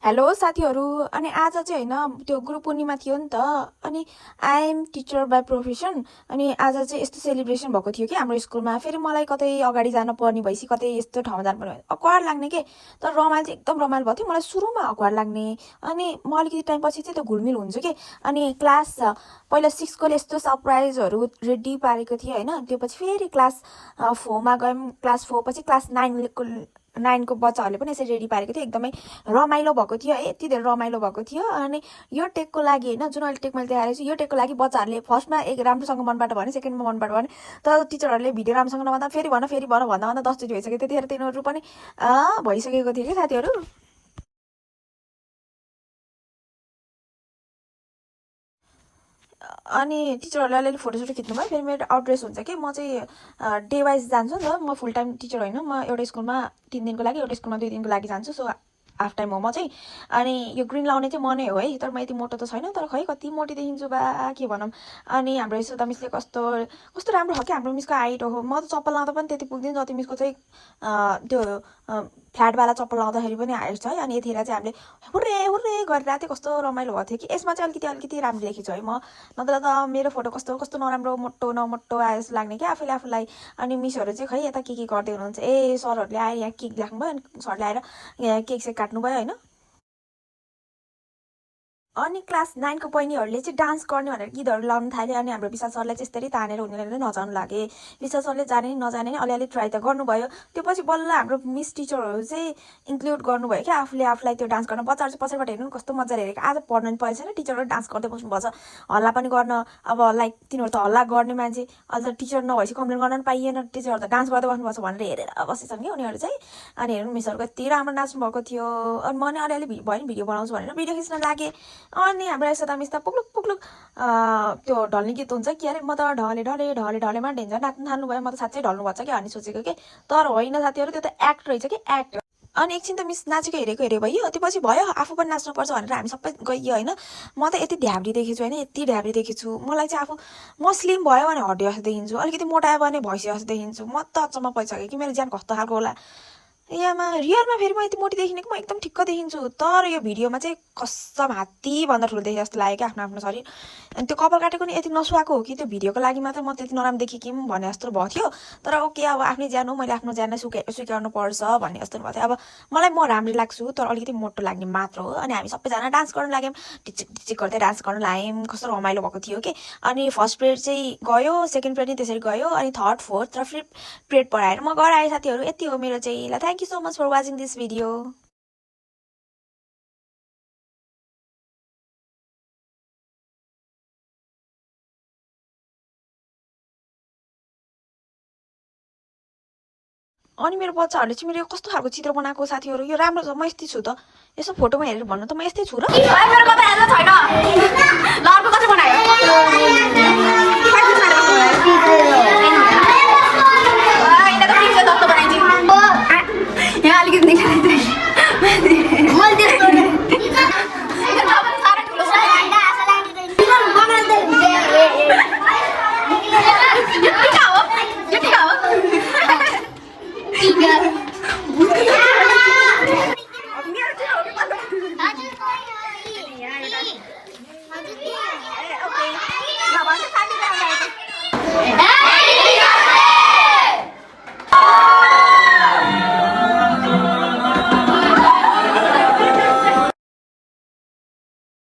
Hello साथीहरू अनि आज चाहिँ हैन त्यो गुरु पूर्णिमा थियो नि त अनि I am teacher by profession अनि आज चाहिँ यस्तो सेलिब्रेसन भएको थियो कि हाम्रो स्कुलमा फेरि मलाई कतै अगाडि जान पर्ने भइसि कतै यस्तो ठाउँमा जानु पर्ने अक्वार्ड लाग्ने के तर रमाइलो चाहिँ एकदम रमाइलो भयो थियो मलाई सुरुमा अक्वार्ड लाग्ने अनि म अलिकति टाइम पछि चाहिँ त्यो घुलमिल हुन्छ कि अनि क्लास पहिला 6 कोले यस्तो सरप्राइजहरू रेडी पारेको थियो हैन त्यो पछि फेरि क्लास 4 मा गयौं क्लास 4 पछि क्लास 9 को बच्चाहरूले पनि यसरी रेडी पारेको थियो एकदमै रमाइलो भएको थियो है यति धेरै रमाइलो भएको थियो अनि यो टेकको लागि हैन जुन अहिले टेक मैले देखाएको छु यो टेकको लागि बच्चाहरूले फर्स्टमा एक राम्रोसँग मनबाट भने सेकेन्डमा मनबाट भने तर टिचरहरूले भिडियो राम्रोसँग नभन्दा फेरि भन भन्दा 10 चोटि भइसक्यो त्यतिखेर तिनीहरू पनि भइसकेको थियो कि साथीहरू अनि टिचरहरूले अलिअलि फोटोसोटो खिच्नु भयो फेरि मेरो आउटड्रेस हुन्छ कि म चाहिँ डे वाइज जान्छु नि त म फुल टाइम टिचर होइन म एउटा स्कुलमा 3 दिनको लागि एउटा स्कुलमा 2 दिनको लागि जान्छु सो हाफ टाइम हो म चाहिँ अनि यो ग्रिन लाउने चाहिँ म नै हो है तर म यति मोटो त छैन तर खै कति मोटी देखिन्छु बा के भनौँ अनि हाम्रो यशोदा मिसले कस्तो कस्तो राम्रो हो कि हाम्रो मिसको हाइट हो म त चप्पल लाउँदा पनि त्यति पुग्दैन जति मिसको चाहिँ त्यो फ्ल्याटवाला चप्पल लाउँदाखेरि पनि हाइट छ है अनि यतिखेर चाहिँ हामीले हुर्रे हुर्रे गरेर थियो कस्तो रमाइलो भएको थियो कि यसमा चाहिँ अलिकति राम्रो लेखेको छु है म नत्र त मेरो फोटो कस्तो कस्तो नराम्रो मोटो नमोटो आए जस्तो लाग्ने कि आफूलाई अनि मिसहरू चाहिँ खै यता के गर्दै हुनुहुन्छ ए सरहरूले आएर यहाँ केक राख्नुभयो अनि सरले आएर केक सेक काट्नुभयो होइन अनि क्लास 9 को बहिनीहरूले चाहिँ डान्स गर्ने भनेर गीतहरू लाउन थाले अनि हाम्रो विशाल सरलाई चाहिँ यस्तरी तानेर उनीहरूले नचाउनु लागे विशाल सरले जाने नि नजाने नि अलिअलि ट्राई त गर्नुभयो त्यो पछि बल्ल हाम्रो मिस टिचरहरू चाहिँ इन्क्लुड गर्नुभयो क्या आफूलाई त्यो डान्स गर्न बच्चाहरू चाहिँ पछाडिबाट हेर्नु कस्तो मजाले हेरेको आज पढ्नु नि परेको छैन टिचरहरू डान्स गर्दै बस्नुपर्छ हल्ला पनि गर्न अब लाइक तिनीहरू त हल्ला गर्ने मान्छे अहिले त टिचर नभएपछि कम्प्लेन गर्न पनि पाइएन टिचरहरू त डान्स गर्दै बस्नुपर्छ भनेर हेरेर बसेछन् कि उनीहरू चाहिँ अनि हेर्नु मिसहरूको यति राम्रो नाच्नु भएको थियो अनि म नि अलिअलि भयो नि भिडियो बनाउँछु भनेर भिडियो खिच्न लागेँ अनि हाम्रो यशोदा मिस त पुग्लुक पुग्लुक त्यो ढल्ने गीत हुन्छ कि अरे म त ढलेमा ढेन्जर नाच्नु थाल्नुभयो म त साँच्चै ढल्नु भएको छ कि भन्ने सोचेको कि तर होइन साथीहरू त्यो त एक्ट रहेछ कि एक्ट अनि एकछिन त मिस नाचेको हेरेको भयो त्यो पछि भयो आफू पनि नाच्नुपर्छ भनेर हामी सबै गइयो होइन म त यति ढ्याब्री देखेछु होइन यति ढ्याब्री देखेछु मलाई चाहिँ आफू म स्लिम भयो भने हड्डी जस्तो देखिन्छु अलिकति मोटायो भने भैँसी जस्तो देखिन्छु म त अचम्म परिसकेँ कि मेरो ज्यान कस्तो खालको होला यामा रियलमा फेरि म यति मोटी देखिने कि म एकदम ठिक्क देखिन्छु तर यो भिडियोमा चाहिँ कसम हात्तीभन्दा ठुलो देखेँ जस्तो लाग्यो क्या आफ्नो शरीर अनि त्यो कपाल काटेको नि यति नसुहाएको हो कि त्यो भिडियोको लागि मात्र म त्यति नराम्रो देखेँ कि भने जस्तो भएको थियो तर ओके अब आफ्नै ज्यान हो मैले आफ्नो ज्यानलाई सुकाउनु पर्छ भन्ने जस्तो भएको थियो अब मलाई म राम्रै लाग्छु तर अलिकति मोटो लाग्ने मात्र हो अनि हामी सबैजना डान्स गर्न लाग्यौँ टिचिक गर्दै डान्स गर्न लाग्यौँ कस्तो रमाइलो भएको थियो कि अनि फर्स्ट पिरियड चाहिँ गयो सेकेन्ड पिरियड नि त्यसरी गयो अनि थर्ड फोर्थ र फिफ्थ पिरियड पढाएर म घर आएँ साथीहरू यति हो मेरो चाहिँ ल thank you so much for watching this video. अनि मेरो बच्चाहरूले चाहिँ मेरो कस्तो खालको चित्र बनाएको साथीहरू यो राम्रो छ म यस्तै छु त यसो फोटोमा हेरेर भन्नु त म यस्तै छु र मेरो कता हेर्न छैन ल अर्को कसरी बनायो